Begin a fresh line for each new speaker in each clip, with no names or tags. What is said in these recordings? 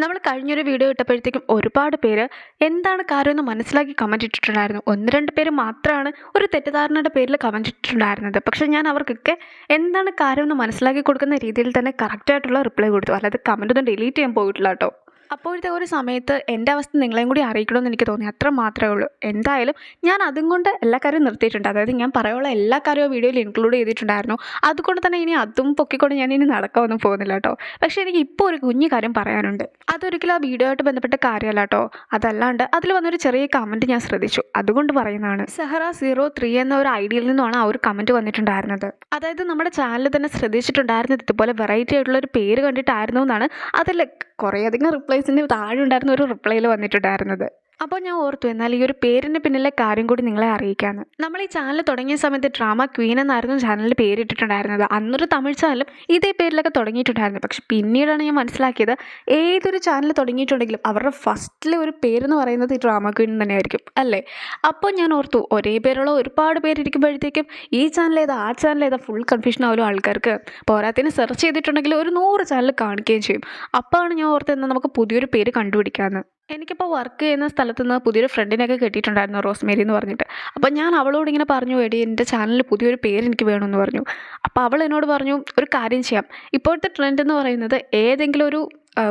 നമ്മൾ കഴിഞ്ഞൊരു വീഡിയോ ഇട്ടപ്പോഴത്തേക്കും ഒരുപാട് പേര് എന്താണ് കാര്യമെന്ന് മനസ്സിലാക്കി കമൻറ്റ് ഇട്ടിട്ടുണ്ടായിരുന്നു. 1-2 പേര് മാത്രമാണ് ഒരു തെറ്റിദ്ധാരണയുടെ പേരിൽ കമൻറ്റ് ഇട്ടിട്ടുണ്ടായിരുന്നത്. പക്ഷേ ഞാൻ അവർക്കൊക്കെ എന്താണ് കാര്യമെന്ന് മനസ്സിലാക്കി കൊടുക്കുന്ന രീതിയിൽ തന്നെ കറക്റ്റായിട്ടുള്ള റിപ്ലൈ കൊടുത്തു. അല്ലാതെ കമൻറ്റൊന്നും ഡിലീറ്റ് ചെയ്യാൻ പോയിട്ടില്ല കേട്ടോ. അപ്പോഴത്തെ ഒരു സമയത്ത് എൻ്റെ അവസ്ഥ നിങ്ങളെയും കൂടി അറിയിക്കണമെന്ന് എനിക്ക് തോന്നി. അത്ര മാത്രമേ ഉള്ളൂ. എന്തായാലും ഞാൻ അതും കൊണ്ട് എല്ലാ കാര്യവും നിർത്തിയിട്ടുണ്ട്. അതായത് ഞാൻ പറയാനുള്ള എല്ലാ കാര്യവും വീഡിയോയിൽ ഇൻക്ലൂഡ് ചെയ്തിട്ടുണ്ടായിരുന്നു. അതുകൊണ്ട് തന്നെ ഇനി അതും പൊക്കിക്കൊണ്ട് ഞാൻ ഇനി നടക്കാനൊന്നും പോകുന്നില്ല കേട്ടോ. പക്ഷേ എനിക്ക് ഇപ്പോൾ ഒരു കുഞ്ഞു കാര്യം പറയാനുണ്ട്. അതൊരിക്കലും ആ വീഡിയോ ആയിട്ട് ബന്ധപ്പെട്ട കാര്യമല്ല കേട്ടോ. അതല്ലാണ്ട് അതിൽ വന്നൊരു ചെറിയ കമൻറ്റ് ഞാൻ ശ്രദ്ധിച്ചു. അതുകൊണ്ട് പറയുന്നതാണ്. Sahara03 എന്ന ഒരു ഐഡിയിൽ നിന്നാണ് ആ ഒരു കമൻറ്റ് വന്നിട്ടുണ്ടായിരുന്നത്. അതായത് നമ്മുടെ ചാനൽ തന്നെ ശ്രദ്ധിച്ചിട്ടുണ്ടായിരുന്നത് ഇതുപോലെ വെറൈറ്റി ആയിട്ടുള്ള ഒരു പേര് കണ്ടിട്ടായിരുന്നു എന്നാണ് അതിൽ കുറേയധികം റിപ്ലൈസിൻ്റെ താഴെ ഉണ്ടായിരുന്ന ഒരു റിപ്ലൈയിൽ വന്നിട്ടുണ്ടായിരുന്നത്. അപ്പോൾ ഞാൻ ഓർത്തു എന്നാൽ ഈ ഒരു പേരിൻ്റെ പിന്നിലെ കാര്യം കൂടി നിങ്ങളെ അറിയിക്കാമെന്ന്. നമ്മൾ ഈ ചാനൽ തുടങ്ങിയ സമയത്ത് ഡ്രാമ ക്വീൻ എന്നായിരുന്നു ചാനലിൽ പേരിട്ടിട്ടുണ്ടായിരുന്നത്. അന്നൊരു തമിഴ് ചാനലും ഇതേ പേരിലൊക്കെ തുടങ്ങിയിട്ടുണ്ടായിരുന്നു. പക്ഷെ പിന്നീടാണ് ഞാൻ മനസ്സിലാക്കിയത് ഏതൊരു ചാനൽ തുടങ്ങിയിട്ടുണ്ടെങ്കിലും അവരുടെ ഫസ്റ്റിലെ ഒരു പേരെന്ന് പറയുന്നത് ഈ ഡ്രാമ ക്വീൻ തന്നെയായിരിക്കും അല്ലേ. അപ്പോൾ ഞാൻ ഓർത്തു ഒരേ പേരുള്ള ഒരുപാട് പേരിരിക്കുമ്പോഴത്തേക്കും ഈ ചാനൽ ഏതാ ആ ചാനൽ ഏതാ ഫുൾ കൺഫ്യൂഷൻ ആവുമല്ലോ ആൾക്കാർക്ക്. പോരാത്തിന് സെർച്ച് ചെയ്തിട്ടുണ്ടെങ്കിൽ ഒരു 100 ചാനൽ കാണിക്കുകയും ചെയ്യും. അപ്പോഴാണ് ഞാൻ ഓർത്ത് എന്നാൽ നമുക്ക് പുതിയൊരു പേര് കണ്ടുപിടിക്കാമെന്ന്. എനിക്കിപ്പോൾ വർക്ക് ചെയ്യുന്ന സ്ഥലത്ത് നിന്ന് പുതിയൊരു ഫ്രണ്ടിനെയൊക്കെ കിട്ടിയിട്ടുണ്ടായിരുന്നു, റോസ്മേരി എന്ന് പറഞ്ഞിട്ട്. അപ്പോൾ ഞാൻ അവളോട് ഇങ്ങനെ പറഞ്ഞു, എടി എൻ്റെ ചാനലിൽ പുതിയൊരു പേര് എനിക്ക് വേണമെന്ന് പറഞ്ഞു. അപ്പോൾ അവൾ എന്നോട് പറഞ്ഞു ഒരു കാര്യം ചെയ്യാം, ഇപ്പോഴത്തെ ട്രെൻഡ് എന്ന് പറയുന്നത് ഏതെങ്കിലും ഒരു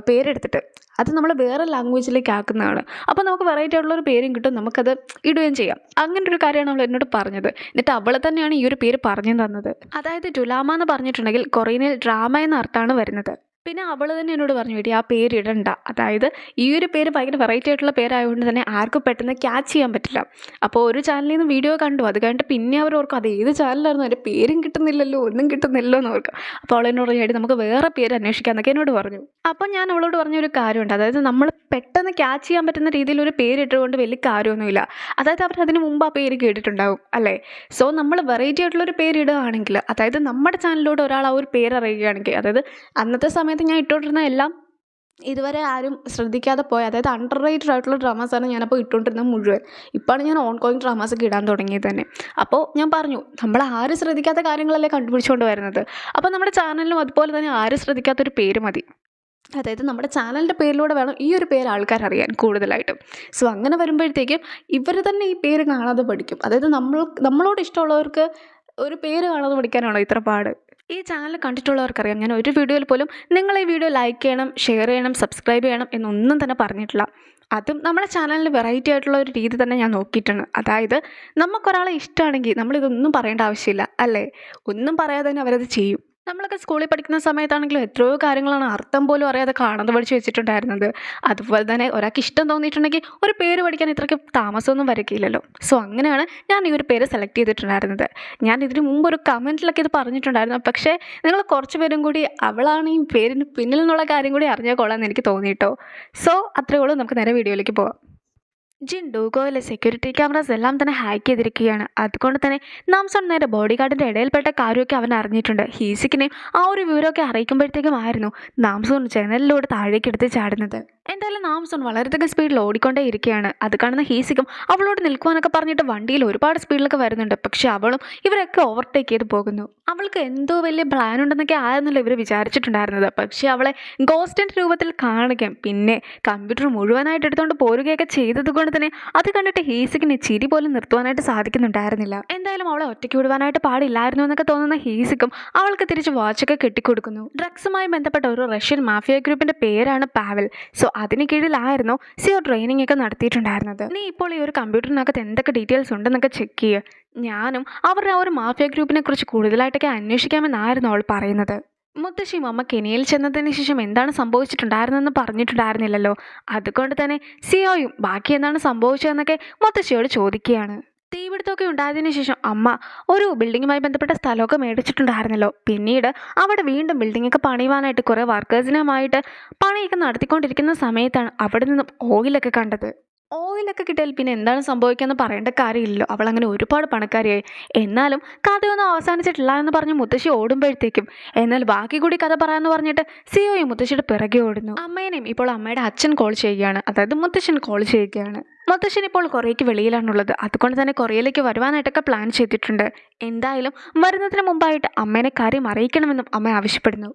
പേരെടുത്തിട്ട് അത് നമ്മൾ വേറെ ലാംഗ്വേജിലേക്ക് ആക്കുന്നതാണ്. അപ്പോൾ നമുക്ക് വെറൈറ്റി ആയിട്ടുള്ളൊരു പേരും കിട്ടും, നമുക്കത് ഇടുകയും ചെയ്യാം. അങ്ങനെ ഒരു കാര്യമാണ് അവൾ എന്നോട് പറഞ്ഞത്. എന്നിട്ട് അവൾ തന്നെയാണ് ഈ ഒരു പേര് പറഞ്ഞു തന്നത്. അതായത് ഡുലാമ എന്ന് പറഞ്ഞിട്ടുണ്ടെങ്കിൽ കൊറിയനിൽ ഡ്രാമ എന്ന അർത്ഥമാണ് വരുന്നത്. പിന്നെ അവൾ തന്നെ എന്നോട് പറഞ്ഞു, വേണ്ടി ആ പേര് ഇടണ്ട. അതായത് ഈ ഒരു പേര് ഭയങ്കര വെറൈറ്റി ആയിട്ടുള്ള പേരായതുകൊണ്ട് തന്നെ ആർക്കും പെട്ടെന്ന് ക്യാച്ച് ചെയ്യാൻ പറ്റില്ല. അപ്പോൾ ഒരു ചാനലിൽ നിന്ന് വീഡിയോ കണ്ടു, അത് കഴിഞ്ഞിട്ട് പിന്നെ അവർ ഓർക്കും അത് ഏത് ചാനലായിരുന്നു, അതിൻ്റെ പേരും കിട്ടുന്നില്ലല്ലോ, ഒന്നും കിട്ടുന്നില്ലല്ലോ എന്ന് ഓർക്കും. അപ്പോൾ അവൾ എന്നോട് പറഞ്ഞു, നമുക്ക് വേറെ പേര് അന്വേഷിക്കാമെന്നൊക്കെ എന്നോട് പറഞ്ഞു. അപ്പോൾ ഞാൻ അവളോട് പറഞ്ഞൊരു കാര്യമുണ്ട്, അതായത് നമ്മൾ പെട്ടെന്ന് ക്യാച്ച് ചെയ്യാൻ പറ്റുന്ന രീതിയിൽ ഒരു പേരിട്ടുകൊണ്ട് വലിയ കാര്യമൊന്നുമില്ല. അതായത് അവർ അതിന് മുമ്പ് ആ പേര് കേട്ടിട്ടുണ്ടാവും അല്ലേ. സോ നമ്മൾ വെറൈറ്റി ആയിട്ടുള്ളൊരു പേരിടുകയാണെങ്കിൽ, അതായത് നമ്മുടെ ചാനലിലൂടെ ഒരാൾ ആ ഒരു പേര് അറിയുകയാണെങ്കിൽ, അതായത് അന്നത്തെ സമയത്ത് ഞാൻ ഇട്ടുകൊണ്ടിരുന്ന എല്ലാം ഇതുവരെ ആരും ശ്രദ്ധിക്കാതെ പോയ, അതായത് അണ്ടർ റേറ്റഡ് ആയിട്ടുള്ള ഡ്രാമാസാണ് ഞാനപ്പോൾ ഇട്ടുകൊണ്ടിരുന്നത് മുഴുവൻ. ഇപ്പോഴാണ് ഞാൻ ഓൺ ഗോയിങ് ഡ്രാമാസൊക്കെ ഇടാൻ തുടങ്ങിയത് തന്നെ. അപ്പോൾ ഞാൻ പറഞ്ഞു, നമ്മൾ ആരും ശ്രദ്ധിക്കാത്ത കാര്യങ്ങളല്ലേ കണ്ടുപിടിച്ചുകൊണ്ട് വരുന്നത്. അപ്പോൾ നമ്മുടെ ചാനലിലും അതുപോലെ തന്നെ ആരും ശ്രദ്ധിക്കാത്തൊരു പേര് മതി. അതായത് നമ്മുടെ ചാനലിൻ്റെ പേരിലൂടെ വേണം ഈ ഒരു പേര് ആൾക്കാർ അറിയാൻ കൂടുതലായിട്ടും. സോ അങ്ങനെ വരുമ്പോഴത്തേക്കും ഇവർ തന്നെ ഈ പേര് കാണാതെ പഠിക്കും. അതായത് നമ്മളോട് ഇഷ്ടമുള്ളവർക്ക് ഒരു പേര് കാണാതെ പഠിക്കാനാണോ ഇത്ര പാട്? ഈ ചാനൽ കണ്ടിട്ടുള്ളവർക്കറിയാം, ഞാൻ ഒരു വീഡിയോയിൽ പോലും നിങ്ങൾ ഈ വീഡിയോ ലൈക്ക് ചെയ്യണം, ഷെയർ ചെയ്യണം, സബ്സ്ക്രൈബ് ചെയ്യണം എന്നൊന്നും തന്നെ പറഞ്ഞിട്ടില്ല. അതും നമ്മുടെ ചാനലിൽ വെറൈറ്റി ആയിട്ടുള്ള ഒരു രീതി തന്നെ ഞാൻ നോക്കിയിട്ടുണ്ട്. അതായത് നമുക്കൊരാളെ ഇഷ്ടമാണെങ്കിൽ നമ്മളിതൊന്നും പറയേണ്ട ആവശ്യമില്ല അല്ലേ. ഒന്നും പറയാതെ തന്നെ അവരത് ചെയ്യും. നമ്മളൊക്കെ സ്കൂളിൽ പഠിക്കുന്ന സമയത്താണെങ്കിലും എത്രയോ കാര്യങ്ങളാണ് അർത്ഥം പോലും അറിയാതെ കാണാതെ പഠിച്ച് വെച്ചിട്ടുണ്ടായിരുന്നത്. അതുപോലെ തന്നെ ഒരാൾക്ക് ഇഷ്ടം തോന്നിയിട്ടുണ്ടെങ്കിൽ ഒരു പേര് പഠിക്കാൻ ഇത്രയ്ക്ക് താമസമൊന്നും വരക്കില്ലല്ലോ. സോ അങ്ങനെയാണ് ഞാൻ ഈ ഒരു പേര് സെലക്ട് ചെയ്തിട്ടുണ്ടായിരുന്നത്. ഞാൻ ഇതിന് മുമ്പ് ഒരു കമൻറ്റിലൊക്കെ ഇത് പറഞ്ഞിട്ടുണ്ടായിരുന്നു. പക്ഷേ നിങ്ങൾ കുറച്ച് പേരും കൂടി അവളാണ് ഈ പേരിന് പിന്നിൽ നിന്നുള്ള കാര്യം കൂടി അറിഞ്ഞാൽ കൊള്ളാമെന്ന് എനിക്ക് തോന്നിയിട്ടോ. സോ അത്രയേ ഉള്ളൂ, നമുക്ക് നേരെ വീഡിയോയിലേക്ക് പോവാം. ജിൻഡൂഗോയിലെ സെക്യൂരിറ്റി ക്യാമറാസ് എല്ലാം തന്നെ ഹാക്ക് ചെയ്തിരിക്കുകയാണ്. അതുകൊണ്ട് തന്നെ നാംസോൺ നേരെ ബോഡി ഗാർഡിൻ്റെ ഇടയിൽപ്പെട്ട കാര്യമൊക്കെ അവൻ അറിഞ്ഞിട്ടുണ്ട്. ഹീസിക്കിനെയും ആ ഒരു വിവരമൊക്കെ അറിയിക്കുമ്പോഴത്തേക്കും ആയിരുന്നു നാംസോൺ ജനലിലൂടെ താഴേക്ക് എടുത്ത് ചാടുന്നത്. എന്തായാലും നാംസോൺ വളരെയധികം സ്പീഡിൽ ഓടിക്കൊണ്ടേ ഇരിക്കുകയാണ്. അത് കാണുന്ന ഹീസിക്കും അവളോട് നിൽക്കുവാനൊക്കെ പറഞ്ഞിട്ട് വണ്ടിയിൽ ഒരുപാട് സ്പീഡിലൊക്കെ വരുന്നുണ്ട്. പക്ഷെ അവളും ഇവരൊക്കെ ഓവർടേക്ക് ചെയ്ത് പോകുന്നു. അവൾക്ക് എന്തോ വലിയ പ്ലാൻ ഉണ്ടെന്നൊക്കെ ആയിരുന്നല്ലോ ഇവർ വിചാരിച്ചിട്ടുണ്ടായിരുന്നത്. പക്ഷേ അവളെ ഗോസ്റ്റിൻ്റെ രൂപത്തിൽ കാണുകയും പിന്നെ കമ്പ്യൂട്ടർ മുഴുവനായിട്ട് എടുത്തുകൊണ്ട് പോരുകയൊക്കെ ചെയ്തത് കൊണ്ട് തന്നെ അത് കണ്ടിട്ട് ഹീസിക്കിന് ചിരി പോലും നിർത്തുവാനായിട്ട് സാധിക്കുന്നുണ്ടായിരുന്നില്ല. എന്തായാലും അവളെ ഒറ്റയ്ക്ക് വിടുവാനായിട്ട് പാടില്ലായിരുന്നു എന്നൊക്കെ തോന്നുന്ന ഹീസിക്കും അവൾക്ക് തിരിച്ച് വാച്ചൊക്കെ കെട്ടിക്കൊടുക്കുന്നു. ഡ്രഗ്സുമായി ബന്ധപ്പെട്ട ഒരു റഷ്യൻ മാഫിയ ഗ്രൂപ്പിൻ്റെ പേരാണ് പാവൽ. സോ അതിന് കീഴിലായിരുന്നു സിയോ ട്രെയിനിങ് ഒക്കെ നടത്തിയിട്ടുണ്ടായിരുന്നത്. നീ ഇപ്പോൾ ഈ ഒരു കമ്പ്യൂട്ടറിനകത്ത് എന്തൊക്കെ ഡീറ്റെയിൽസ് ഉണ്ടെന്നൊക്കെ ചെക്ക് ചെയ്യുക. ഞാനും അവരുടെ ആ ഒരു മാഫിയ ഗ്രൂപ്പിനെ കുറിച്ച് കൂടുതലായിട്ടൊക്കെ അന്വേഷിക്കാമെന്നായിരുന്നു അവൾ പറയുന്നത്. മുത്തശ്ശിയും അമ്മ കെനിയയിൽ ചെന്നതിന് ശേഷം എന്താണ് സംഭവിച്ചിട്ടുണ്ടായിരുന്നെന്ന് പറഞ്ഞിട്ടുണ്ടായിരുന്നില്ലല്ലോ. അതുകൊണ്ട് തന്നെ സിയോയും ബാക്കി എന്താണ് സംഭവിച്ചതെന്നൊക്കെ മുത്തശ്ശിയോട് ചോദിക്കുകയാണ്. തീപിടുത്തമൊക്കെ ഉണ്ടായതിനു ശേഷം അമ്മ ഒരു ബിൽഡിങ്ങുമായി ബന്ധപ്പെട്ട സ്ഥലമൊക്കെ മേടിച്ചിട്ടുണ്ടായിരുന്നല്ലോ. പിന്നീട് അവിടെ വീണ്ടും ബിൽഡിങ്ങൊക്കെ പണിയുവാനായിട്ട് കുറേ വർക്കേഴ്സിനുമായിട്ട് പണിയൊക്കെ നടത്തിക്കൊണ്ടിരിക്കുന്ന സമയത്താണ് അവിടെ നിന്നും ഓയിലൊക്കെ കണ്ടത്. ഓയിലൊക്കെ കിട്ടിയാൽ പിന്നെ എന്താണ് സംഭവിക്കാമെന്ന് പറയേണ്ട കാര്യമില്ലല്ലോ. അവളങ്ങനെ ഒരുപാട് പണക്കാരിയായി. എന്നാലും കഥയൊന്നും അവസാനിച്ചിട്ടില്ല എന്ന് പറഞ്ഞ് മുത്തശ്ശി ഓടുമ്പോഴത്തേക്കും എന്നാൽ ബാക്കി കൂടി കഥ പറയാമെന്ന് പറഞ്ഞിട്ട് സിയോയും മുത്തശ്ശിയുടെ പിറകെ ഓടുന്നു. അമ്മേനെയും ഇപ്പോൾ അമ്മയുടെ അച്ഛൻ കോൾ ചെയ്യുകയാണ്, അതായത് മുത്തശ്ശൻ കോൾ ചെയ്യുകയാണ്. മുത്തശ്ശൻ ഇപ്പോൾ കൊറിയയ്ക്ക് വെളിയിലാണുള്ളത്. അതുകൊണ്ട് തന്നെ കൊറിയയിലേക്ക് വരുവാനായിട്ടൊക്കെ പ്ലാൻ ചെയ്തിട്ടുണ്ട്. എന്തായാലും വരുന്നതിന് മുമ്പായിട്ട് അമ്മേനെ കാര്യം അറിയിക്കണമെന്നും അമ്മ ആവശ്യപ്പെടുന്നു.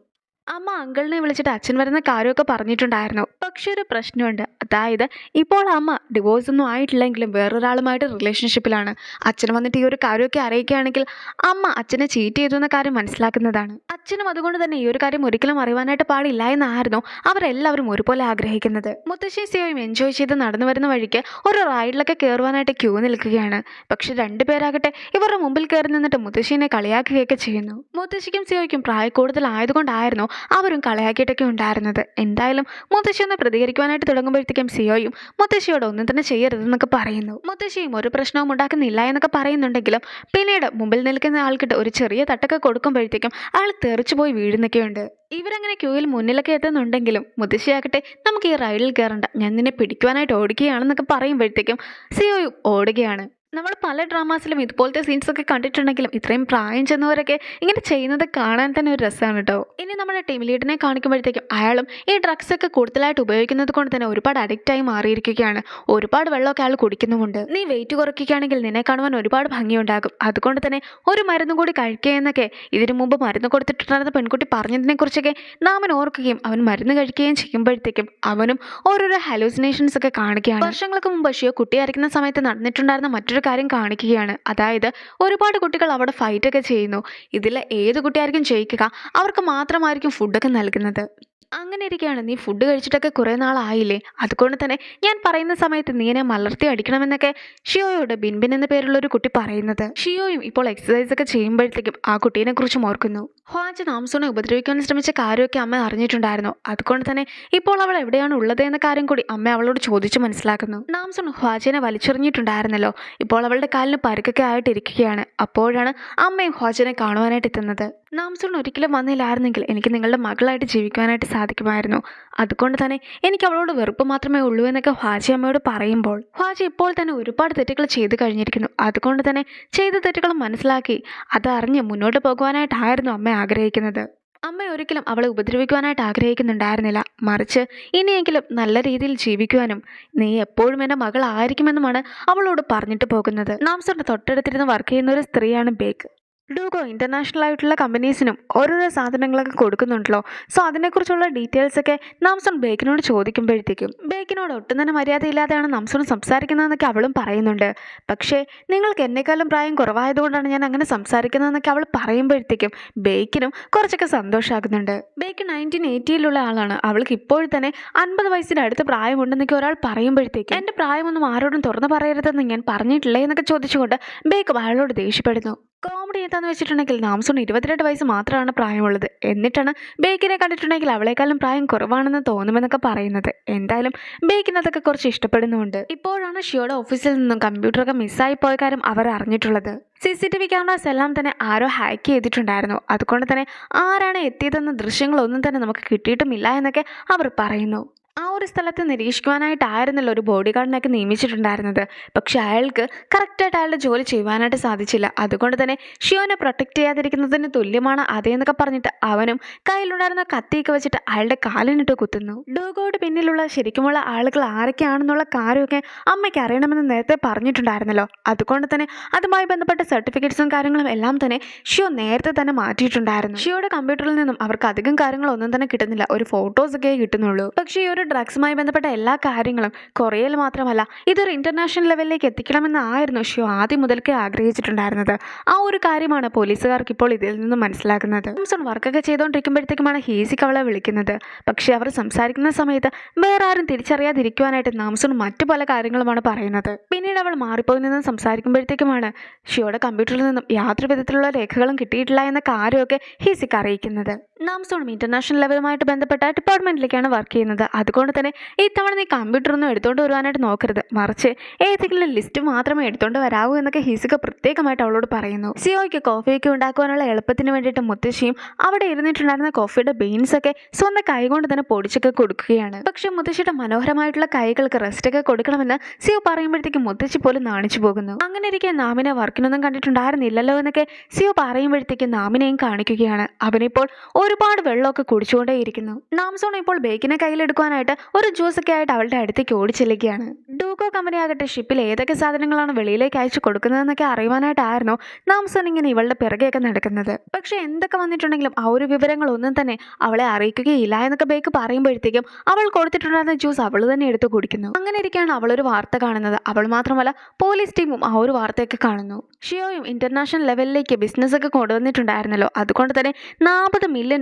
അമ്മ അങ്കിളിനെ വിളിച്ചിട്ട് അച്ഛൻ വരുന്ന കാര്യമൊക്കെ പറഞ്ഞിട്ടുണ്ടായിരുന്നു. പക്ഷെ ഒരു പ്രശ്നമുണ്ട്. അതായത് ഇപ്പോൾ അമ്മ ഡിവോഴ്സ് ഒന്നും ആയിട്ടില്ലെങ്കിലും വേറൊരാളുമായിട്ട് റിലേഷൻഷിപ്പിലാണ്. അച്ഛൻ വന്നിട്ട് ഈ ഒരു കാര്യമൊക്കെ അറിയിക്കുകയാണെങ്കിൽ അമ്മ അച്ഛനെ ചീറ്റ് ചെയ്തു എന്ന കാര്യം മനസ്സിലാക്കുന്നതാണ്. അച്ഛനും അതുകൊണ്ട് തന്നെ ഈ ഒരു കാര്യം ഒരിക്കലും അറിയാനായിട്ട് പാടില്ല എന്നായിരുന്നു അവരെല്ലാവരും ഒരുപോലെ ആഗ്രഹിക്കുന്നത്. മുത്തശ്ശി സിയോയും എൻജോയ് ചെയ്ത് നടന്നു വരുന്ന വഴിക്ക് ഒരു റൈഡിലൊക്കെ കയറുവാനായിട്ട് ക്യൂ നിൽക്കുകയാണ്. പക്ഷെ രണ്ടുപേരാകട്ടെ ഇവരുടെ മുമ്പിൽ കയറി നിന്നിട്ട് മുത്തശ്ശീനെ കളിയാക്കുകയൊക്കെ ചെയ്യുന്നു. മുത്തശ്ശിക്കും സിയോയ്ക്കും പ്രായക്കൂടുതലായതുകൊണ്ടായിരുന്നു അവരും കളിയാക്കിയിട്ടൊക്കെ ഉണ്ടായിരുന്നത്. എന്തായാലും മുത്തശ്ശി ഒന്ന് പ്രതികരിക്കുവാനായിട്ട് തുടങ്ങുമ്പോഴത്തേക്കും സിയോയും മുത്തശ്ശിയോട് ഒന്നും തന്നെ ചെയ്യരുതെന്നൊക്കെ പറയുന്നു. മുത്തശ്ശിയും ഒരു പ്രശ്നവും ഉണ്ടാക്കുന്നില്ല എന്നൊക്കെ പറയുന്നുണ്ടെങ്കിലും പിന്നീട് മുമ്പിൽ നിൽക്കുന്ന ആൾക്കിട്ട് ഒരു ചെറിയ തട്ടൊക്കെ കൊടുക്കുമ്പോഴത്തേക്കും അയാൾ തെറിച്ചു പോയി വീഴുന്നൊക്കെയുണ്ട്. ഇവരങ്ങനെ ക്യൂവിൽ മുന്നിലൊക്കെ എത്തുന്നുണ്ടെങ്കിലും മുത്തശ്ശിയാകട്ടെ നമുക്ക് ഈ റൈഡിൽ കയറണ്ട, ഞാൻ നിന്നെ പിടിക്കുവാനായിട്ട് ഓടുകയാണെന്നൊക്കെ പറയുമ്പോഴത്തേക്കും സിയോയും ഓടുകയാണ്. നമ്മൾ പല ഡ്രാമാസിലും ഇതുപോലത്തെ സീൻസൊക്കെ കണ്ടിട്ടുണ്ടെങ്കിലും ഇത്രയും പ്രായം ചെന്നവരൊക്കെ ഇങ്ങനെ ചെയ്യുന്നത് കാണാൻ തന്നെ ഒരു രസമാണ് കേട്ടോ. ഇനി നമ്മുടെ ടീം ലീഡിനെ കാണിക്കുമ്പോഴത്തേക്കും അയാളും ഈ ഡ്രഗ്സ് ഒക്കെ കൂടുതലായിട്ട് ഉപയോഗിക്കുന്നത് കൊണ്ട് തന്നെ ഒരുപാട് അഡിക്റ്റായി മാറിയിരിക്കുകയാണ്. ഒരുപാട് വെള്ളമൊക്കെ അയാൾ കുടിക്കുന്നുമുണ്ട്. നീ വെയിറ്റ് കുറയ്ക്കുകയാണെങ്കിൽ നിന്നെ കാണുവാൻ ഒരുപാട് ഭംഗിയുണ്ടാകും, അതുകൊണ്ട് തന്നെ ഒരു മരുന്നും കൂടി കഴിക്കുക എന്നൊക്കെ ഇതിനു മുമ്പ് മരുന്ന് കൊടുത്തിട്ടുണ്ടായിരുന്ന പെൺകുട്ടി പറഞ്ഞതിനെ കുറിച്ചൊക്കെ നാമൻ ഓർക്കുകയും അവൻ മരുന്ന് കഴിക്കുകയും ചെയ്യുമ്പോഴത്തേക്കും അവനും ഓരോരോ ഹാലൂസിനേഷൻസ് ഒക്കെ കാണുകയാണ്. വർഷങ്ങൾക്ക് മുമ്പ് ഷിയോ കുട്ടിയായിരിക്കുന്ന സമയത്ത് നടന്നിട്ടുണ്ടായിരുന്ന മറ്റൊരു കാര്യം കാണിക്കുകയാണ്. അതായത് ഒരുപാട് കുട്ടികൾ അവിടെ ഫൈറ്റൊക്കെ ചെയ്യുന്നു. ഇതിൽ ഏത് കുട്ടിയായിരിക്കും ജയിക്കുക അവർക്ക് മാത്രമായിരിക്കും ഫുഡൊക്കെ നൽകുന്നത്. അങ്ങനെ ഇരിക്കുകയാണ്, നീ ഫുഡ് കഴിച്ചിട്ടൊക്കെ കുറേ നാളായില്ലേ, അതുകൊണ്ട് തന്നെ ഞാൻ പറയുന്ന സമയത്ത് നീ എന്നെ മലർത്തി അടിക്കണമെന്നൊക്കെ ഷിയോയോട് ബിൻബിൻ എന്ന പേരുള്ള ഒരു കുട്ടി പറയുന്നത്. ഷിയോയും ഇപ്പോൾ എക്സസൈസ് ഒക്കെ ചെയ്യുമ്പോഴത്തേക്കും ആ കുട്ടീനെ കുറിച്ചും ഓർക്കുന്നു. ഹ്വാജ് നാംസോണെ ഉപദ്രവിക്കാൻ ശ്രമിച്ച കാര്യമൊക്കെ അമ്മ അറിഞ്ഞിട്ടുണ്ടായിരുന്നു. അതുകൊണ്ട് തന്നെ ഇപ്പോൾ അവൾ എവിടെയാണ് ഉള്ളത് എന്ന കാര്യം കൂടി അമ്മ അവളോട് ചോദിച്ചു മനസ്സിലാക്കുന്നു. നാംസോൺ ഹ്വാജിനെ വലിച്ചെറിഞ്ഞിട്ടുണ്ടായിരുന്നല്ലോ, ഇപ്പോൾ അവളുടെ കാലിന് പരുക്കൊക്കെ ആയിട്ടിരിക്കുകയാണ്. അപ്പോഴാണ് അമ്മയും ഹ്വാജിനെ കാണുവാനായിട്ട് എത്തുന്നത്. നാംസോൺ ഒരിക്കലും വന്നില്ലായിരുന്നെങ്കിൽ എനിക്ക് നിങ്ങളുടെ മകളായിട്ട് ജീവിക്കുവാനായിട്ട് സാധിക്കുമായിരുന്നു, അതുകൊണ്ട് തന്നെ എനിക്ക് അവളോട് വെറുപ്പ് മാത്രമേ ഉള്ളൂ എന്നൊക്കെ ഹ്വാജി അമ്മയോട് പറയുമ്പോൾ ഹ്വാജി ഇപ്പോൾ തന്നെ ഒരുപാട് തെറ്റുകൾ ചെയ്തു കഴിഞ്ഞിരിക്കുന്നു. അതുകൊണ്ട് തന്നെ ചെയ്ത തെറ്റുകൾ മനസ്സിലാക്കി അതറിഞ്ഞ് മുന്നോട്ട് പോകുവാനായിട്ടായിരുന്നു അമ്മ ആഗ്രഹിക്കുന്നത്. അമ്മ ഒരിക്കലും അവളെ ഉപദ്രവിക്കുവാനായിട്ട് ആഗ്രഹിക്കുന്നുണ്ടായിരുന്നില്ല, മറിച്ച് ഇനിയെങ്കിലും നല്ല രീതിയിൽ ജീവിക്കുവാനും നീ എപ്പോഴും എൻ്റെ മകളായിരിക്കുമെന്നുമാണ് അവളോട് പറഞ്ഞിട്ട് പോകുന്നത്. നാംസോണിന്റെ തൊട്ടടുത്തിരുന്ന് വർക്ക് ചെയ്യുന്ന ഒരു സ്ത്രീയാണ് ബേക്ക്. ഡൂഗോ ഇൻ്റർനാഷണൽ ആയിട്ടുള്ള കമ്പനീസിനും ഓരോരോ സാധനങ്ങളൊക്കെ കൊടുക്കുന്നുണ്ടല്ലോ. സോ അതിനെക്കുറിച്ചുള്ള ഡീറ്റെയിൽസൊക്കെ നാംസോൺ ബേക്കിനോട് ചോദിക്കുമ്പോഴത്തേക്കും ബേക്കിനോട് ഒട്ടും തന്നെ മര്യാദയില്ലാതെയാണ് നാംസോൺ സംസാരിക്കുന്നതെന്നൊക്കെ അവളും പറയുന്നുണ്ട്. പക്ഷേ നിങ്ങൾക്ക് എന്നെക്കാളും പ്രായം കുറവായതുകൊണ്ടാണ് ഞാൻ അങ്ങനെ സംസാരിക്കുന്നതെന്നൊക്കെ അവൾ പറയുമ്പോഴത്തേക്കും ബേക്കിനും കുറച്ചൊക്കെ സന്തോഷമാകുന്നുണ്ട്. ബേക്ക് 1980 ആളാണ്, അവൾക്ക് ഇപ്പോൾ തന്നെ 50 വയസ്സിന് അടുത്ത് പ്രായമുണ്ടെന്നൊക്കെ ഒരാൾ പറയുമ്പോഴത്തേക്കും എൻ്റെ പ്രായമൊന്നും ആരോടും തുറന്നു പറയരുതെന്ന് ഞാൻ പറഞ്ഞിട്ടില്ലേ എന്നൊക്കെ ചോദിച്ചുകൊണ്ട് ബേക്ക് അയാളോട് ദേഷ്യപ്പെടുന്നു. കോമഡി എന്താന്ന് വെച്ചിട്ടുണ്ടെങ്കിൽ നാംസോൺ 22 വയസ്സ് മാത്രമാണ് പ്രായമുള്ളത്, എന്നിട്ടാണ് ബേക്കിനെ കണ്ടിട്ടുണ്ടെങ്കിൽ അവളെക്കാളും പ്രായം കുറവാണെന്ന് തോന്നുമെന്നൊക്കെ പറയുന്നത്. എന്തായാലും ബേക്കിന് അതൊക്കെ കുറച്ച് ഇഷ്ടപ്പെടുന്നുണ്ട്. ഇപ്പോഴാണ് ഷിയോയുടെ ഓഫീസിൽ നിന്നും കമ്പ്യൂട്ടറൊക്കെ മിസ്സായി പോയ കാര്യം അവർ അറിഞ്ഞിട്ടുള്ളത്. CCTV ക്യാമറാസ് എല്ലാം തന്നെ ആരോ ഹാക്ക് ചെയ്തിട്ടുണ്ടായിരുന്നു, അതുകൊണ്ട് തന്നെ ആരാണ് എത്തിയതെന്ന ദൃശ്യങ്ങളൊന്നും തന്നെ നമുക്ക് കിട്ടിയിട്ടുമില്ല എന്നൊക്കെ അവർ പറയുന്നു. ആ ഒരു സ്ഥലത്ത് നിരീക്ഷിക്കുവാനായിട്ടായിരുന്നല്ലോ ഒരു ബോഡി ഗാർഡിനൊക്കെ നിയമിച്ചിട്ടുണ്ടായിരുന്നത്. പക്ഷെ അയാൾക്ക് കറക്റ്റായിട്ട് അയാളുടെ ജോലി ചെയ്യുവാനായിട്ട് സാധിച്ചില്ല. അതുകൊണ്ട് തന്നെ ഷിയോനെ പ്രൊട്ടക്റ്റ് ചെയ്യാതിരിക്കുന്നതിന് തുല്യമാണ് അതേന്നൊക്കെ പറഞ്ഞിട്ട് അവനും കയ്യിലുണ്ടായിരുന്ന കത്തിയൊക്കെ വെച്ചിട്ട് അയാളുടെ കാലിനിട്ട് കുത്തുന്നു. ഡൂഗോയുടെ പിന്നിലുള്ള ശരിക്കുമുള്ള ആളുകൾ ആരൊക്കെയാണെന്നുള്ള കാര്യമൊക്കെ അമ്മയ്ക്ക് അറിയണമെന്ന് നേരത്തെ പറഞ്ഞിട്ടുണ്ടായിരുന്നല്ലോ. അതുകൊണ്ട് തന്നെ അതുമായി ബന്ധപ്പെട്ട സർട്ടിഫിക്കറ്റ്സും കാര്യങ്ങളും എല്ലാം തന്നെ ഷിയോ നേരത്തെ തന്നെ മാറ്റിയിട്ടുണ്ടായിരുന്നു. ഷിയോയുടെ കമ്പ്യൂട്ടറിൽ നിന്നും അവർക്ക് അധികം കാര്യങ്ങളൊന്നും തന്നെ കിട്ടുന്നില്ല, ഒരു ഫോട്ടോസൊക്കെ കിട്ടുന്നുള്ളൂ. പക്ഷേ ഈ ഒരു ഡ്രഗ്സുമായി ബന്ധപ്പെട്ട എല്ലാ കാര്യങ്ങളും കൊറിയയിൽ മാത്രമല്ല ഇതൊരു ഇന്റർനാഷണൽ ലെവലിലേക്ക് എത്തിക്കണമെന്നായിരുന്നു ഷിയോ ആദ്യം മുതൽക്കേ ആഗ്രഹിച്ചിട്ടുണ്ടായിരുന്നത്. ആ ഒരു കാര്യമാണ് പോലീസുകാർക്ക് ഇപ്പോൾ ഇതിൽ നിന്ന് മനസ്സിലാക്കുന്നത്. നാംസോൺ വർക്കൊക്കെ ചെയ്തുകൊണ്ടിരിക്കുമ്പോഴത്തേക്കുമാണ് ഹീസിക്ക് അവളെ വിളിക്കുന്നത്. പക്ഷേ അവർ സംസാരിക്കുന്ന സമയത്ത് വേറെ ആരും തിരിച്ചറിയാതിരിക്കുവാനായിട്ട് നാംസോൺ മറ്റു പല കാര്യങ്ങളുമാണ് പറയുന്നത്. പിന്നീട് അവൾ മാറിപ്പോയി നിന്ന് സംസാരിക്കുമ്പോഴത്തേക്കുമാണ് ഷിയോയുടെ കമ്പ്യൂട്ടറിൽ നിന്നും യാതൊരു വിധത്തിലുള്ള രേഖകളും കിട്ടിയിട്ടില്ല എന്ന കാര്യമൊക്കെ ഹീസിക്ക് അറിയിക്കുന്നത്. നാംസോൺ ഇന്റർനാഷണൽ ലെവലുമായിട്ട് ബന്ധപ്പെട്ട ഡിപ്പാർട്ട്മെന്റിലേക്കാണ് വർക്ക് ചെയ്യുന്നത്. അതുകൊണ്ട് തന്നെ ഇത്തവണ നീ കമ്പ്യൂട്ടറൊന്നും എടുത്തുകൊണ്ട് വരുവാനായിട്ട് നോക്കരുത്, മറിച്ച് ഏതെങ്കിലും ലിസ്റ്റ് മാത്രമേ എടുത്തുകൊണ്ട് വരാവൂ എന്നൊക്കെ ഹീസിക പ്രത്യേകമായിട്ട് അവളോട് പറയുന്നു. സിയോയ്ക്ക് കോഫിയൊക്കെ ഉണ്ടാക്കുവാനുള്ള എളുപ്പത്തിന് വേണ്ടിയിട്ട് മുത്തശ്ശിയും അവിടെ ഇരുന്നിട്ടുണ്ടായിരുന്ന കോഫിയുടെ ബീൻസൊക്കെ സ്വന്തം കൈകൊണ്ട് തന്നെ പൊടിച്ചൊക്കെ കൊടുക്കുകയാണ്. പക്ഷെ മുത്തശ്ശിയുടെ മനോഹരമായിട്ടുള്ള കൈകൾക്ക് റെസ്റ്റൊക്കെ കൊടുക്കണമെന്ന് സിയോ പറയുമ്പോഴത്തേക്കും മുത്തശ്ശി പോലും നാണിച്ചു പോകുന്നു. അങ്ങനെ ഇരിക്കെ നാമിനെ വർക്കിനൊന്നും കണ്ടിട്ടുണ്ടായിരുന്നില്ലല്ലോ എന്നൊക്കെ സിയോ പറയുമ്പോഴത്തേക്കും നാമിനെയും കാണിക്കുകയാണ്. അവനിപ്പോൾ ഒരുപാട് വെള്ളമൊക്കെ കുടിച്ചുകൊണ്ടേയിരിക്കുന്നു. നാംസോൺ ഇപ്പോൾ ബേക്കിനെ കയ്യിലെടുക്കുവാനായിട്ട് ഒരു ജ്യൂസൊക്കെ ആയിട്ട് അവളുടെ അടുത്തേക്ക് ഓടിച്ചെല്ലുകയാണ്. ഡൂക്കോ കമ്പനി ആകട്ടെ ഷിപ്പിൽ ഏതൊക്കെ സാധനങ്ങളാണ് വെളിയിലേക്ക് അയച്ചു കൊടുക്കുന്നതെന്നൊക്കെ അറിയുവാനായിട്ടായിരുന്നു നാംസൺ ഇങ്ങനെ ഇവളുടെ പിറകെയൊക്കെ നടക്കുന്നത്. പക്ഷെ എന്തൊക്കെ വന്നിട്ടുണ്ടെങ്കിലും ആ ഒരു വിവരങ്ങളൊന്നും തന്നെ അവളെ അറിയിക്കുകയില്ല എന്നൊക്കെ ബേക്ക് പറയുമ്പോഴത്തേക്കും അവൾ കൊടുത്തിട്ടുണ്ടായിരുന്ന ജ്യൂസ് അവൾ തന്നെ എടുത്ത് കുടിക്കുന്നു. അങ്ങനെ ഇരിക്കുകയാണ് അവളൊരു വാർത്ത കാണുന്നത്. അവൾ മാത്രമല്ല പോലീസ് ടീമും ആ ഒരു വാർത്തയൊക്കെ കാണുന്നു. ഷിയോയും ഇന്റർനാഷണൽ ലെവലിലേക്ക് ബിസിനസ്സൊക്കെ കൊണ്ടുവന്നിട്ടുണ്ടായിരുന്നല്ലോ, അതുകൊണ്ട് തന്നെ $40 മില്യൺ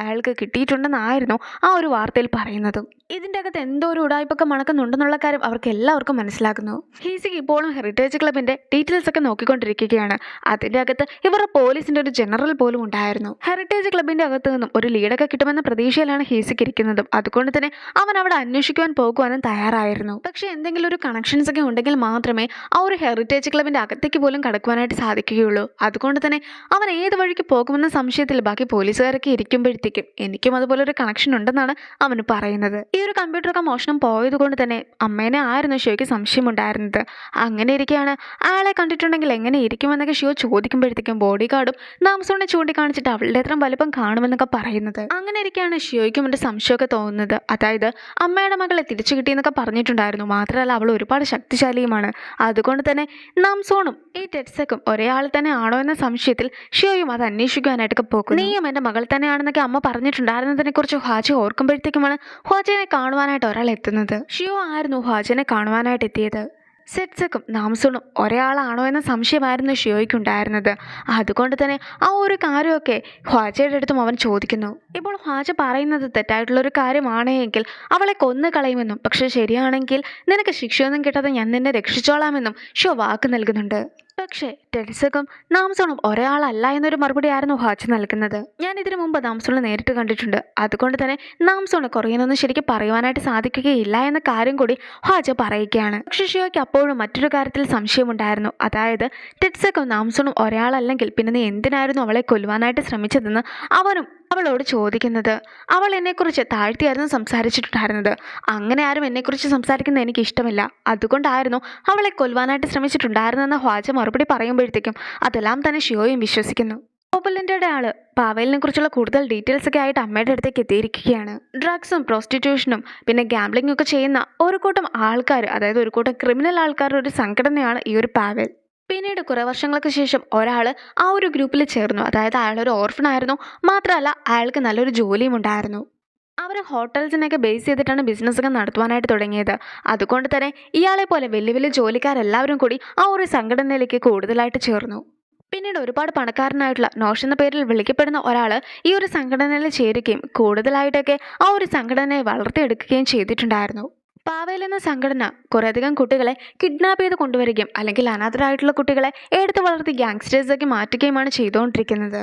അയാൾക്ക് കിട്ടിയിട്ടുണ്ടെന്നായിരുന്നു ആ ഒരു വാർത്തയിൽ പറയുന്നതും. ഇതിൻ്റെ അകത്ത് എന്തോ ഒരു ഉടായ്പൊക്കെ മണക്കുന്നുണ്ടെന്നുള്ള കാര്യം അവർക്ക് എല്ലാവർക്കും മനസ്സിലാക്കുന്നു. ഹീസിക്ക് ഇപ്പോഴും ഹെറിറ്റേജ് ക്ലബിന്റെ ഡീറ്റെയിൽസ് ഒക്കെ നോക്കിക്കൊണ്ടിരിക്കുകയാണ്. അതിൻ്റെ അകത്ത് ഇവരുടെ പോലീസിന്റെ ഒരു ജനറൽ പോലും ഉണ്ടായിരുന്നു. ഹെറിറ്റേജ് ക്ലബിന്റെ അകത്ത് നിന്നും ഒരു ലീഡൊക്കെ കിട്ടുമെന്ന പ്രതീക്ഷയിലാണ് ഹീസിക്ക് ഇരിക്കുന്നതും. അതുകൊണ്ട് തന്നെ അവൻ അവിടെ അന്വേഷിക്കുവാൻ പോകുവാനും തയ്യാറായിരുന്നു. പക്ഷെ എന്തെങ്കിലും ഒരു കണക്ഷൻസ് ഒക്കെ ഉണ്ടെങ്കിൽ മാത്രമേ ആ ഒരു ഹെറിറ്റേജ് ക്ലബിന്റെ അകത്തേക്ക് പോലും കടക്കുവാനായിട്ട് സാധിക്കുകയുള്ളൂ. അതുകൊണ്ട് തന്നെ അവൻ ഏത് വഴിക്ക് പോകുമെന്ന സംശയത്തിൽ ബാക്കി പോലീസുകാരൊക്കെ ഇരിക്കുമ്പോഴത്തേക്കും എനിക്കും അതുപോലെ ഒരു കണക്ഷൻ ഉണ്ടെന്നാണ് അവന് പറയുന്നത്. ഈ ഒരു കമ്പ്യൂട്ടറൊക്കെ മോഷണം പോയത് കൊണ്ട് തന്നെ അമ്മേനെ ആയിരുന്നു ഷിയോയ്ക്ക് സംശയമുണ്ടായിരുന്നത്. അങ്ങനെ ഇരിക്കുകയാണ് അയാളെ കണ്ടിട്ടുണ്ടെങ്കിൽ എങ്ങനെ ഇരിക്കുമെന്നൊക്കെ ഷിയോ ചോദിക്കുമ്പോഴത്തേക്കും ബോഡി ഗാർഡും നാംസോണിനെ ചൂണ്ടിക്കാണിച്ചിട്ട് അവളുടെ അത്ര വലുപ്പം കാണുമെന്നൊക്കെ പറയുന്നത്. അങ്ങനെ ഇരിക്കുകയാണ് ഷിയോയ്ക്കും എൻ്റെ സംശയമൊക്കെ തോന്നുന്നത്. അതായത് അമ്മയുടെ മകളെ തിരിച്ചു കിട്ടിയെന്നൊക്കെ പറഞ്ഞിട്ടുണ്ടായിരുന്നു. മാത്രമല്ല അവൾ ഒരുപാട് ശക്തിശാലിയുമാണ്. അതുകൊണ്ട് തന്നെ നാംസോണും ഈ ടെറ്റ്സക്കും ഒരേ ആൾ തന്നെ ആണോ എന്ന സംശയത്തിൽ ഷിയോയും അത് അന്വേഷിക്കാനായിട്ടൊക്കെ പോകും. നീയും എൻ്റെ മകൾ തന്നെയാണെന്നൊക്കെ അമ്മ പറഞ്ഞിട്ടുണ്ടായിരുന്നതിനെ കുറിച്ച് ഹാജി ഓർക്കുമ്പോഴത്തേക്കുമാണ് ഹാജനെ കാണുവാനായിട്ട് ഒരാൾ എത്തുന്നത്. ഷിയോ ആയിരുന്നു ഹാജനെ കാണുവാനായിട്ട് എത്തിയത്. സെറ്റ്സക്കും നാംസോണും ഒരാളാണോ എന്ന സംശയമായിരുന്നു ഷിയോയ്ക്കുണ്ടായിരുന്നത്. അതുകൊണ്ട് തന്നെ ആ ഒരു കാര്യമൊക്കെ ഹാജയുടെ അടുത്തും അവൻ ചോദിക്കുന്നു. ഇപ്പോൾ ഹാജ പറയുന്നത് തെറ്റായിട്ടുള്ളൊരു കാര്യമാണെങ്കിൽ അവളെ കൊന്നു കളയുമെന്നും പക്ഷെ ശരിയാണെങ്കിൽ നിനക്ക് ശിക്ഷയൊന്നും കിട്ടാതെ ഞാൻ നിന്നെ രക്ഷിച്ചോളാമെന്നും ഷിയോ വാക്ക് നൽകുന്നുണ്ട്. പക്ഷേ ടെറ്റ്സക്കും നാംസോണും ഒരാളല്ല എന്നൊരു മറുപടി ആയിരുന്നു ഹാജ നൽകുന്നത്. ഞാൻ ഇതിനു മുമ്പ് നാംസോണെ നേരിട്ട് കണ്ടിട്ടുണ്ട്. അതുകൊണ്ട് തന്നെ നാംസോണ് കൊറിയനൊന്നും ശരിക്കും പറയുവാനായിട്ട് സാധിക്കുകയില്ല എന്ന കാര്യം കൂടി ഹാജ പറയുകയാണ്. പക്ഷേ ഷിയോയ്ക്ക് അപ്പോഴും മറ്റൊരു കാര്യത്തിൽ സംശയമുണ്ടായിരുന്നു. അതായത് ടെറ്റ്സക്കും നാംസോണും ഒരാളല്ലെങ്കിൽ പിന്നെ നീ എന്തിനായിരുന്നു അവളെ കൊല്ലുവാനായിട്ട് ശ്രമിച്ചതെന്ന് അവനും അവളോട് ചോദിക്കുന്നത്. അവൾ എന്നെക്കുറിച്ച് താഴ്ത്തിയായിരുന്നു സംസാരിച്ചിട്ടുണ്ടായിരുന്നത്. അങ്ങനെ ആരും എന്നെക്കുറിച്ച് സംസാരിക്കുന്നത് എനിക്ക് ഇഷ്ടമില്ല. അതുകൊണ്ടായിരുന്നു അവളെ കൊല്ലുവാനായിട്ട് ശ്രമിച്ചിട്ടുണ്ടായിരുന്നെന്ന് ഹാജ മറുപടി പറയുമ്പോഴത്തേക്കും അതെല്ലാം തന്നെ ഷിയോയും വിശ്വസിക്കുന്നു. ഓപ്പലൻ്റെ ആള് പാവലിനെ കുറിച്ചുള്ള കൂടുതൽ ഡീറ്റെയിൽസ് ഒക്കെ ആയിട്ട് അമ്മയുടെ അടുത്തേക്ക് എത്തിയിരിക്കുകയാണ്. ഡ്രഗ്സും പ്രോസ്റ്റിറ്റ്യൂഷനും പിന്നെ ഗാംബ്ലിംഗ് ഒക്കെ ചെയ്യുന്ന ഒരു കൂട്ടം ആൾക്കാർ, അതായത് ഒരു കൂട്ടം ക്രിമിനൽ ആൾക്കാരുടെ ഒരു സംഘടനയാണ് ഈ ഒരു പാവൽ. പിന്നീട് കുറേ വർഷങ്ങൾക്ക് ശേഷം ഒരാൾ ആ ഒരു ഗ്രൂപ്പിൽ ചേർന്നു. അതായത് അയാളൊരു ഓർഫനായിരുന്നു. മാത്രമല്ല അയാൾക്ക് നല്ലൊരു ജോലിയും ഉണ്ടായിരുന്നു. അവർ ഹോട്ടൽസിനൊക്കെ ബേസ് ചെയ്തിട്ടാണ് ബിസിനസ്സൊക്കെ നടത്തുവാനായിട്ട് തുടങ്ങിയത്. അതുകൊണ്ട് തന്നെ ഇയാളെ പോലെ വലിയ വലിയ ജോലിക്കാരെല്ലാവരും കൂടി ആ ഒരു സംഘടനയിലേക്ക് കൂടുതലായിട്ട് ചേർന്നു. പിന്നീട് ഒരുപാട് പണക്കാരനായിട്ടുള്ള നോഷ് എന്ന പേരിൽ വിളിക്കപ്പെടുന്ന ഒരാൾ ഈ ഒരു സംഘടനയിൽ ചേരുകയും കൂടുതലായിട്ടൊക്കെ ആ ഒരു സംഘടനയെ വളർത്തിയെടുക്കുകയും ചെയ്തിട്ടുണ്ടായിരുന്നു. പാവേൽ എന്ന സംഘടന കുറേയധികം കുട്ടികളെ കിഡ്നാപ്പ് ചെയ്ത് കൊണ്ടുവരികയും അല്ലെങ്കിൽ അനാഥരായിട്ടുള്ള കുട്ടികളെ എടുത്ത് വളർത്തി ഗ്യാങ്സ്റ്റേഴ്സൊക്കെ മാറ്റുകയുമാണ് ചെയ്തുകൊണ്ടിരിക്കുന്നത്.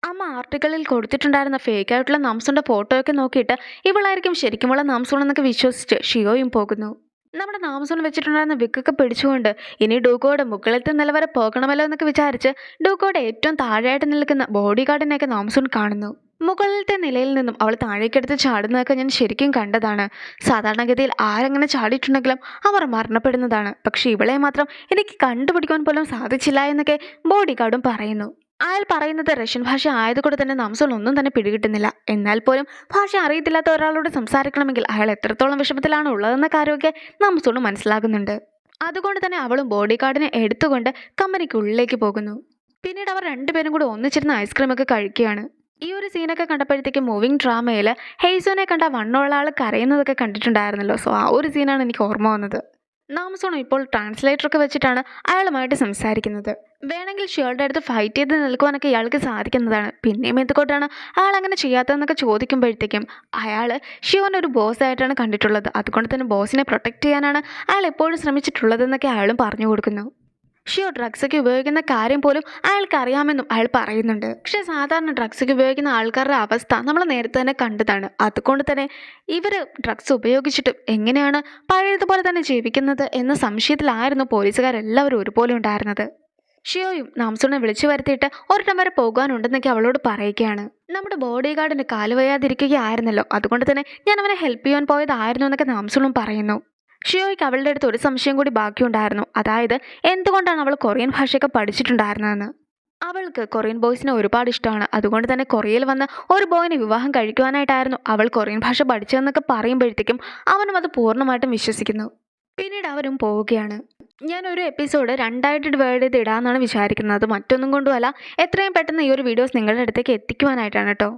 അമ്മ ആർട്ടിക്കിളിൽ കൊടുത്തിട്ടുണ്ടായിരുന്ന ഫേക്കായിട്ടുള്ള നാംസോണിൻ്റെ ഫോട്ടോയൊക്കെ നോക്കിയിട്ട് ഇവളായിരിക്കും ശരിക്കുമുള്ള നാംസോൺ എന്നൊക്കെ വിശ്വസിച്ച് ഷിയോയും പോകുന്നു. നമ്മുടെ നാംസോൺ വെച്ചിട്ടുണ്ടായിരുന്ന വിക്കൊക്കെ പിടിച്ചുകൊണ്ട് ഇനി ഡൂക്കോയുടെ മുകളിലത്തെ നില വരെ പോകണമല്ലോ എന്നൊക്കെ വിചാരിച്ച് ഡൂക്കോയുടെ ഏറ്റവും താഴെയായിട്ട് നിൽക്കുന്ന ബോഡി ഗാർഡിനെയൊക്കെ നാംസോൺ കാണുന്നു. മുകളിലത്തെ നിലയിൽ നിന്നും അവൾ താഴേക്കെടുത്ത് ചാടുന്നതൊക്കെ ഞാൻ ശരിക്കും കണ്ടതാണ്. സാധാരണഗതിയിൽ ആരെങ്ങനെ ചാടിയിട്ടുണ്ടെങ്കിലും അവർ മരണപ്പെടുന്നതാണ്. പക്ഷെ ഇവളെ മാത്രം എനിക്ക് കണ്ടുപിടിക്കാൻ പോലും സാധിച്ചില്ല എന്നൊക്കെ ബോഡി ഗാർഡും പറയുന്നു. അയാൾ പറയുന്നത് റഷ്യൻ ഭാഷ ആയതുകൊണ്ട് തന്നെ നാംസോൺ ഒന്നും തന്നെ പിടികിട്ടുന്നില്ല. എന്നാൽ പോലും ഭാഷ അറിയത്തില്ലാത്ത ഒരാളോട് സംസാരിക്കണമെങ്കിൽ അയാൾ എത്രത്തോളം വിഷമത്തിലാണ് ഉള്ളതെന്ന കാര്യമൊക്കെ നാംസോൺ മനസ്സിലാകുന്നുണ്ട്. അതുകൊണ്ട് തന്നെ അവളും ബോഡി ഗാർഡിനെ എടുത്തുകൊണ്ട് കമ്പനിക്കുള്ളിലേക്ക് പോകുന്നു. പിന്നീട് അവർ രണ്ടുപേരും കൂടെ ഒന്നിച്ചിരുന്ന് ഐസ്ക്രീമൊക്കെ കഴിക്കുകയാണ്. ഈ ഒരു സീനൊക്കെ കണ്ടപ്പോഴത്തേക്കും മൂവിങ് ഡ്രാമയിൽ ഹെയ്സോനെ കണ്ട വണ്ണമുള്ള ആൾ കരയുന്നതൊക്കെ കണ്ടിട്ടുണ്ടായിരുന്നല്ലോ. സോ ആ ഒരു സീനാണ് എനിക്ക് ഓർമ്മ വന്നത്. നാംസോൺ ഇപ്പോൾ ട്രാൻസ്ലേറ്ററൊക്കെ വെച്ചിട്ടാണ് അയാളുമായിട്ട് സംസാരിക്കുന്നത്. വേണമെങ്കിൽ ഷിയോയുടെ അടുത്ത് ഫൈറ്റ് ചെയ്ത് നിൽക്കുവാനൊക്കെ ഇയാൾക്ക് സാധിക്കുന്നതാണ്. പിന്നെയും എന്തുകൊണ്ടാണ് അയാൾ അങ്ങനെ ചെയ്യാത്തതെന്നൊക്കെ ചോദിക്കുമ്പോഴത്തേക്കും അയാൾ ഷിയോനെ ഒരു ബോസായിട്ടാണ് കണ്ടിട്ടുള്ളത്. അതുകൊണ്ട് തന്നെ ബോസിനെ പ്രൊട്ടക്റ്റ് ചെയ്യാനാണ് അയാൾ എപ്പോഴും ശ്രമിച്ചിട്ടുള്ളതെന്നൊക്കെ അയാളും പറഞ്ഞു കൊടുക്കുന്നു. ഷിയോ ഡ്രഗ്സൊക്കെ ഉപയോഗിക്കുന്ന കാര്യം പോലും അയാൾക്ക് അറിയാമെന്നും അയാൾ പറയുന്നുണ്ട്. പക്ഷേ സാധാരണ ഡ്രഗ്സൊക്കെ ഉപയോഗിക്കുന്ന ആൾക്കാരുടെ അവസ്ഥ നമ്മൾ നേരത്തെ തന്നെ കണ്ടതാണ്. അതുകൊണ്ട് തന്നെ ഇവർ ഡ്രഗ്സ് ഉപയോഗിച്ചിട്ടും എങ്ങനെയാണ് പഴയതുപോലെ തന്നെ ജീവിക്കുന്നത് എന്ന സംശയത്തിലായിരുന്നു പോലീസുകാരെല്ലാവരും ഒരുപോലെ ഉണ്ടായിരുന്നത്. ഷിയോയും നാംസോണിനെ വിളിച്ചു വരുത്തിയിട്ട് ഒരിടം വരെ പോകാനുണ്ടെന്നൊക്കെ അവളോട് പറയുകയാണ്. നമ്മുടെ ബോഡി ഗാർഡിന് കാല് വയ്യാതിരിക്കുകയായിരുന്നല്ലോ, അതുകൊണ്ട് തന്നെ ഞാൻ അവനെ ഹെൽപ്പ് ചെയ്യാൻ പോയതായിരുന്നു എന്നൊക്കെ നാംസോണും പറയുന്നു. ഷിയോയ്ക്ക് അവളുടെ അടുത്ത് ഒരു സംശയം കൂടി ബാക്കിയുണ്ടായിരുന്നു. അതായത് എന്തുകൊണ്ടാണ് അവൾ കൊറിയൻ ഭാഷയൊക്കെ പഠിച്ചിട്ടുണ്ടായിരുന്നതെന്ന്. അവൾക്ക് കൊറിയൻ ബോയ്സിനെ ഒരുപാട് ഇഷ്ടമാണ്. അതുകൊണ്ട് തന്നെ കൊറിയയിൽ വന്ന് ഒരു ബോയിനെ വിവാഹം കഴിക്കുവാനായിട്ടായിരുന്നു അവൾ കൊറിയൻ ഭാഷ പഠിച്ചതെന്നൊക്കെ പറയുമ്പോഴത്തേക്കും അവനും അത് പൂർണ്ണമായിട്ടും വിശ്വസിക്കുന്നു. പിന്നീട് അവരും പോവുകയാണ്. ഞാനൊരു എപ്പിസോഡ് 2ആയിട്ട് ഡിവൈഡ് ചെയ്ത് ഇടാമെന്നാണ് വിചാരിക്കുന്നത്. മറ്റൊന്നും കൊണ്ടുമല്ല, എത്രയും പെട്ടെന്ന് ഈ ഒരു വീഡിയോസ് നിങ്ങളുടെ അടുത്തേക്ക് എത്തിക്കുവാനായിട്ടാണ് കേട്ടോ.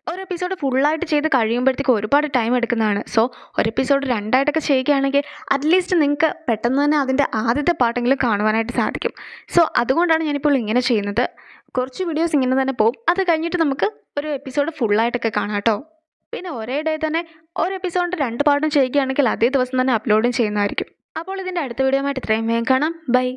ഒരു എപ്പിസോഡ് ഫുള്ളായിട്ട് ചെയ്ത് കഴിയുമ്പോഴത്തേക്ക് ഒരുപാട് ടൈം എടുക്കുന്നതാണ്. സോ ഒരു എപ്പിസോഡ് 2ആയിട്ടൊക്കെ ചെയ്യുകയാണെങ്കിൽ അറ്റ്ലീസ്റ്റ് നിങ്ങൾക്ക് പെട്ടെന്ന് തന്നെ അതിൻ്റെ ആദ്യത്തെ പാർട്ടെങ്കിലും കാണുവാനായിട്ട് സാധിക്കും. സോ അതുകൊണ്ടാണ് ഞാനിപ്പോൾ ഇങ്ങനെ ചെയ്യുന്നത്. കുറച്ച് വീഡിയോസ് ഇങ്ങനെ തന്നെ പോകും. അത് കഴിഞ്ഞിട്ട് നമുക്ക് ഒരു എപ്പിസോഡ് ഫുള്ളായിട്ടൊക്കെ കാണാം കേട്ടോ. പിന്നെ ഒരേ ഡേ തന്നെ ഒരു എപ്പിസോഡിൻ്റെ 2 പാർട്ടും ചെയ്യുകയാണെങ്കിൽ അതേ ദിവസം തന്നെ അപ്ലോഡും ചെയ്യുന്നതായിരിക്കും. അപ്പോൾ ഇതിൻ്റെ അടുത്ത വീഡിയോ ആയിട്ട് ഇത്രയും വേഗം കാണാം. ബൈ.